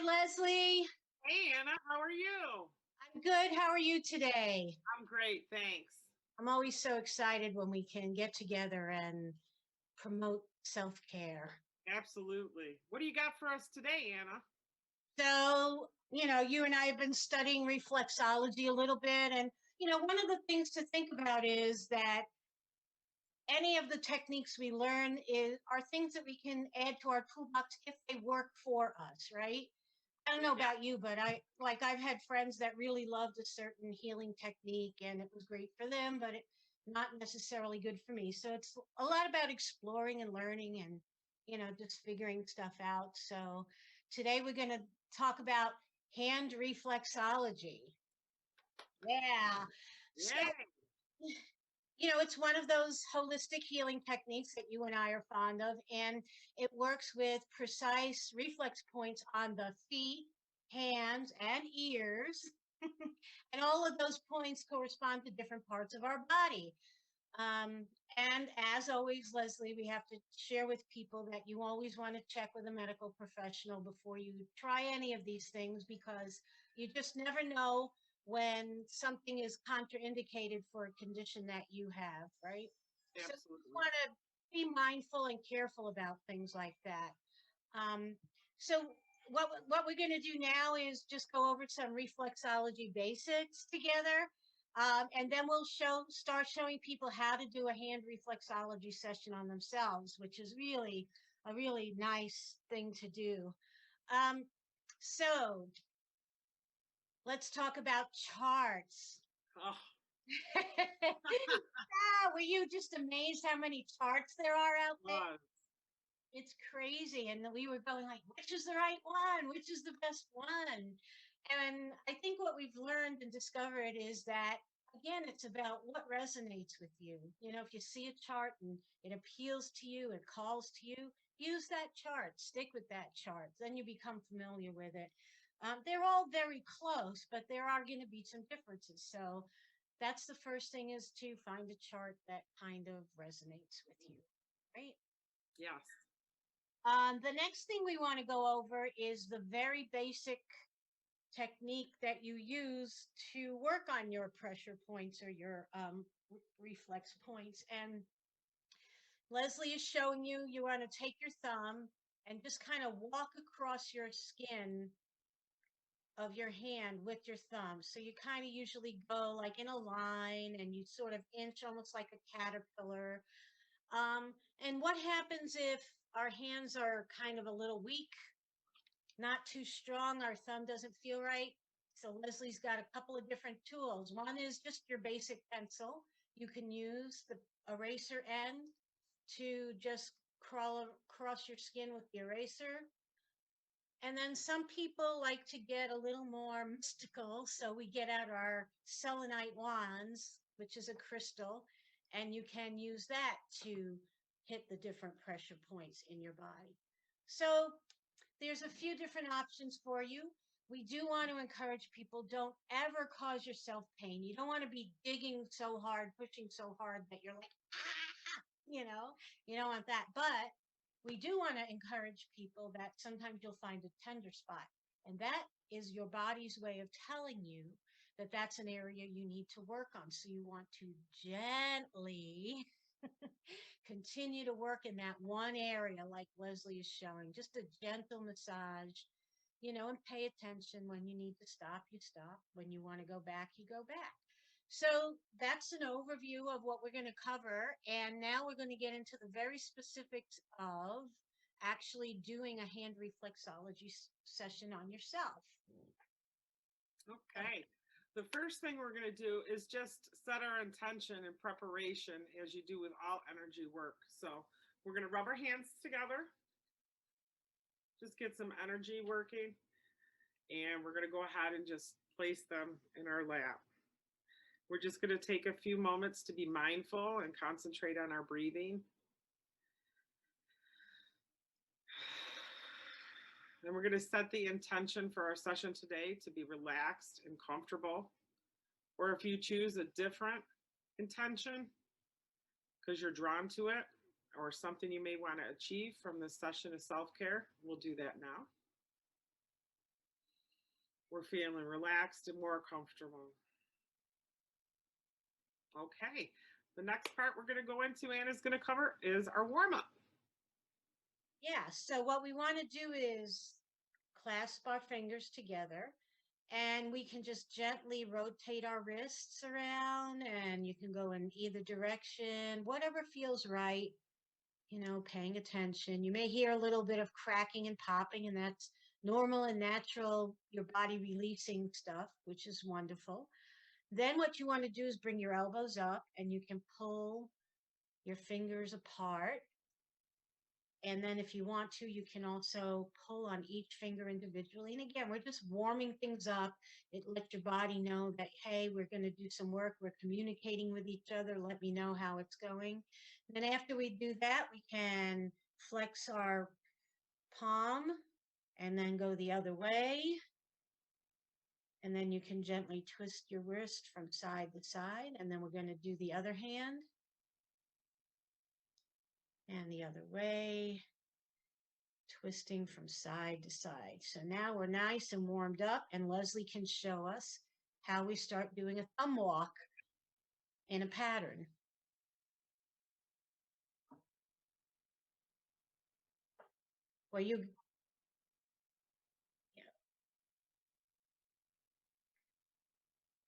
Hi, Leslie. Hey Anna, how are you? I'm good. How are you today? I'm great, thanks. I'm always so excited when we can get together and promote self care. Absolutely. What do you got for us today, Anna? So, you and I have been studying reflexology a little bit. And, one of the things to think about is that any of the techniques we learn are things that we can add to our toolbox if they work for us, right? I don't know Yeah, about you, but I've had friends that really loved a certain healing technique and it was great for them, but it not necessarily good for me. So it's a lot about exploring and learning and just figuring stuff out. So today we're going to talk about hand reflexology. Yeah. So yay. it's one of those holistic healing techniques that you and I are fond of, and it works with precise reflex points on the feet, hands, and ears. And all of those points correspond to different parts of our body. Um, and as always, Leslie, we have to share with people that you always want to check with a medical professional before you try any of these things because you just never know when something is contraindicated for a condition that you have, right? So you Absolutely. want to be mindful and careful about things like that. Um, so what we're going to do now is just go over some reflexology basics together, and then we'll start showing people how to do a hand reflexology session on themselves, which is really a really nice thing to do. Um, so let's talk about charts. Oh, Were you just amazed how many charts there are out there? was. It's crazy. And we were going like, which is the right one? Which is the best one? And I think what we've learned and discovered is that, again, it's about what resonates with you. If you see a chart and it appeals to you, it calls to you, use that chart, stick with that chart. Then you become familiar with it. They're all very close, but there are going to be some differences. So that's the first thing, is to find a chart that kind of resonates with you, right? Yes. The next thing we want to go over is the very basic technique that you use to work on your pressure points or your reflex points. And Leslie is showing you, you want to take your thumb and just kind of walk across your skin of your hand with your thumb. So you kind of usually go like in a line and you sort of inch almost like a caterpillar. And what happens if our hands are kind of a little weak, not too strong, our thumb doesn't feel right? So Leslie's got a couple of different tools. One is just your basic pencil. You can use the eraser end to just crawl across your skin with the eraser. And then some people like to get a little more mystical. So we get out our selenite wands, which is a crystal, and you can use that to hit the different pressure points in your body. So there's a few different options for you. We do want to encourage people, don't ever cause yourself pain. You don't want to be digging so hard, pushing so hard that you're like, ah, you don't want that. But we do want to encourage people that sometimes you'll find a tender spot. And that is your body's way of telling you that that's an area you need to work on. So you want to gently continue to work in that one area, like Leslie is showing, just a gentle massage, and pay attention. When you need to stop, you stop. When you want to go back, you go back. So that's an overview of what we're going to cover. And now we're going to get into the very specifics of actually doing a hand reflexology session on yourself. Okay. The first thing we're going to do is just set our intention and preparation as you do with all energy work. So we're going to rub our hands together, just get some energy working, and we're going to go ahead and just place them in our lap. We're just going to take a few moments to be mindful and concentrate on our breathing. And we're going to set the intention for our session today to be relaxed and comfortable. Or if you choose a different intention because you're drawn to it or something you may want to achieve from this session of self-care, we'll do that now. we're feeling relaxed and more comfortable. Okay, the next part we're going to go into, Anna's going to cover, is our warm up. Yeah, so what we want to do is clasp our fingers together, and we can just gently rotate our wrists around, and you can go in either direction, whatever feels right, paying attention. You may hear a little bit of cracking and popping, and that's normal and natural, your body releasing stuff, which is wonderful. Then what you want to do is bring your elbows up, and you can pull your fingers apart. And then if you want to, you can also pull on each finger individually. And again, we're just warming things up. It lets your body know that, hey, we're going to do some work. We're communicating with each other. Let me know how it's going. And then after we do that, we can flex our palm and then go the other way. And then you can gently twist your wrist from side to side. And then we're going to do the other hand. And the other way. Twisting from side to side. So now we're nice and warmed up, and Leslie can show us how we start doing a thumb walk in a pattern. Well, yeah.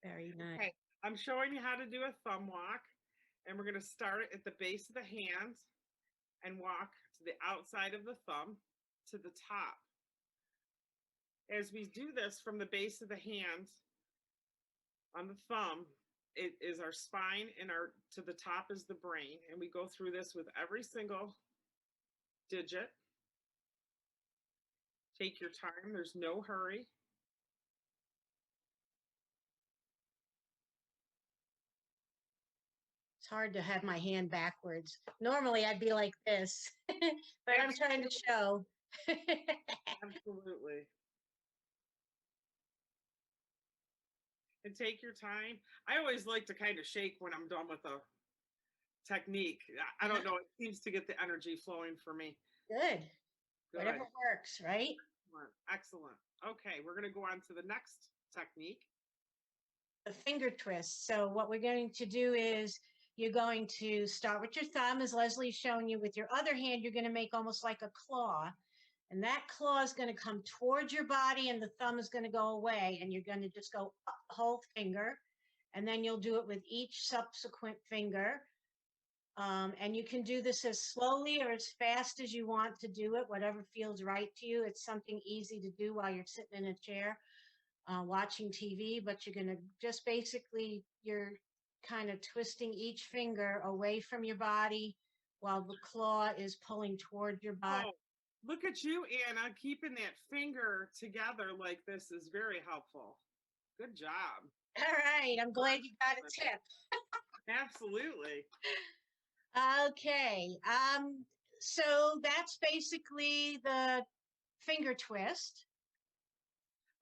Very nice. Okay, I'm showing you how to do a thumb walk, and we're going to start at the base of the hand and walk to the outside of the thumb to the top. As we do this from the base of the hand on the thumb, it is our spine, and to the top is the brain. And we go through this with every single digit. Take your time, there's no hurry. It's hard to have my hand backwards. Normally I'd be like this, but I'm trying to show. Absolutely. And take your time. I always like to kind of shake when I'm done with a technique. I don't know, it seems to get the energy flowing for me. Good. Whatever works, right? Excellent. Okay, we're going to go on to the next technique. The finger twist. So what we're going to do is you're going to start with your thumb, as Leslie's showing you. With your other hand, you're going to make almost like a claw. And that claw is going to come towards your body, and the thumb is going to go away. And you're going to just go up the whole finger. And then you'll do it with each subsequent finger. And you can do this as slowly or as fast as you want to do it, whatever feels right to you. It's something easy to do while you're sitting in a chair watching TV, but you're going to just basically, you're kind of twisting each finger away from your body while the claw is pulling toward your body. Oh, look at you, Anna. Keeping that finger together like this is very helpful. Good job. All right. I'm glad you got a tip. Absolutely. Okay. So that's basically the finger twist.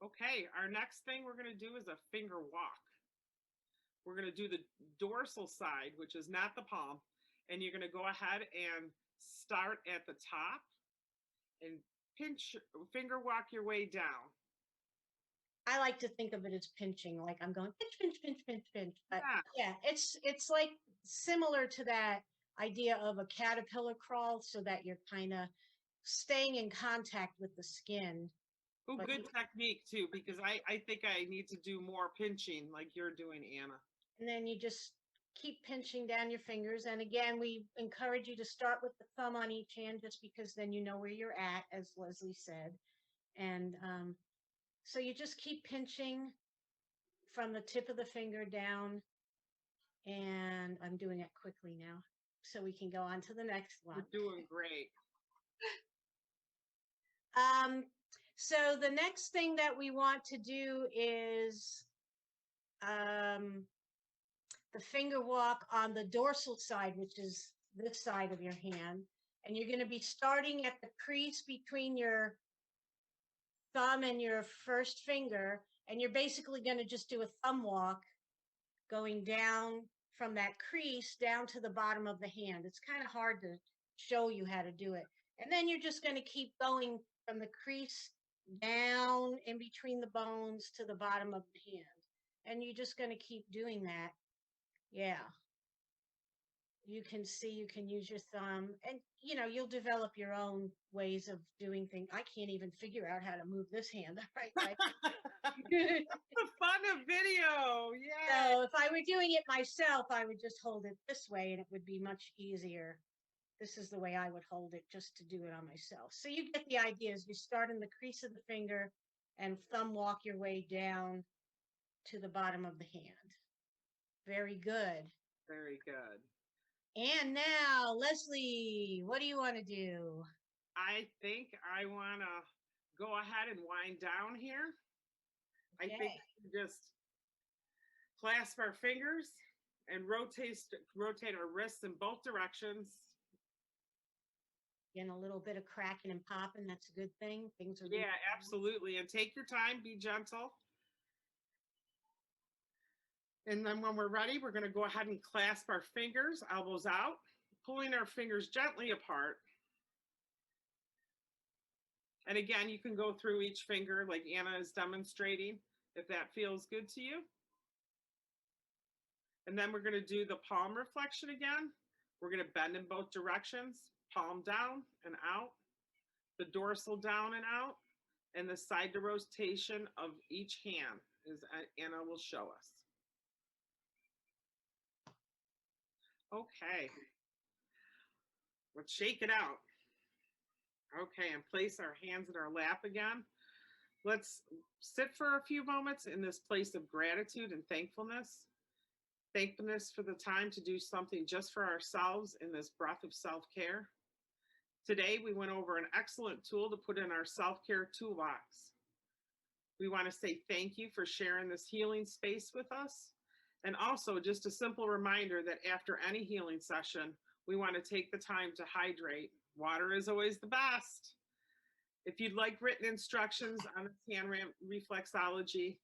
Okay. Our next thing we're going to do is a finger walk. We're going to do the dorsal side, which is not the palm. And you're going to go ahead and start at the top and finger walk your way down. I like to think of it as pinching, like I'm going pinch, pinch, pinch, pinch, pinch. But yeah, it's like similar to that idea of a caterpillar crawl, so that you're kind of staying in contact with the skin. Oh, good technique too, because I think I need to do more pinching like you're doing, Anna. And then you just keep pinching down your fingers. And again, we encourage you to start with the thumb on each hand, just because then you know where you're at, as Leslie said. And so you just keep pinching from the tip of the finger down. And I'm doing it quickly now, so we can go on to the next one. You're doing great. So the next thing that we want to do is the finger walk on the dorsal side, which is this side of your hand. And you're going to be starting at the crease between your thumb and your first finger. And you're basically going to just do a thumb walk going down from that crease down to the bottom of the hand. It's kind of hard to show you how to do it. And then you're just going to keep going from the crease down in between the bones to the bottom of the hand. And you're just going to keep doing that. Yeah. You can see, you can use your thumb, and you'll develop your own ways of doing things. I can't even figure out how to move this hand right. The fun of video. Yeah. So if I were doing it myself, I would just hold it this way and it would be much easier. This is the way I would hold it just to do it on myself. So you get the idea. Is you start in the crease of the finger and thumb walk your way down to the bottom of the hand. Very good. Very good. And now, Leslie, what do you want to do? I think I want to go ahead and wind down here. Okay. I think just clasp our fingers and rotate our wrists in both directions. Getting a little bit of cracking and popping. That's a good thing. Things are absolutely. And take your time. Be gentle. And then when we're ready, we're going to go ahead and clasp our fingers, elbows out, pulling our fingers gently apart. And again, you can go through each finger like Anna is demonstrating, if that feels good to you. And then we're going to do the palm reflection again. We're going to bend in both directions, palm down and out, the dorsal down and out, and the side to rotation of each hand, as Anna will show us. Okay, let's shake it out. Okay, and place our hands in our lap again. Let's sit for a few moments in this place of gratitude and thankfulness. Thankfulness for the time to do something just for ourselves in this breath of self-care. Today, we went over an excellent tool to put in our self-care toolbox. We want to say thank you for sharing this healing space with us. And also just a simple reminder that after any healing session, we want to take the time to hydrate. Water is always the best. If you'd like written instructions on this hand reflexology,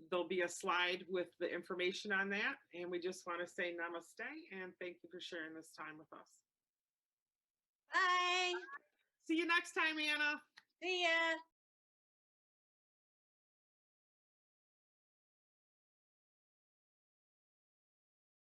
there'll be a slide with the information on that. And we just want to say namaste and thank you for sharing this time with us. Bye. See you next time, Anna. See ya.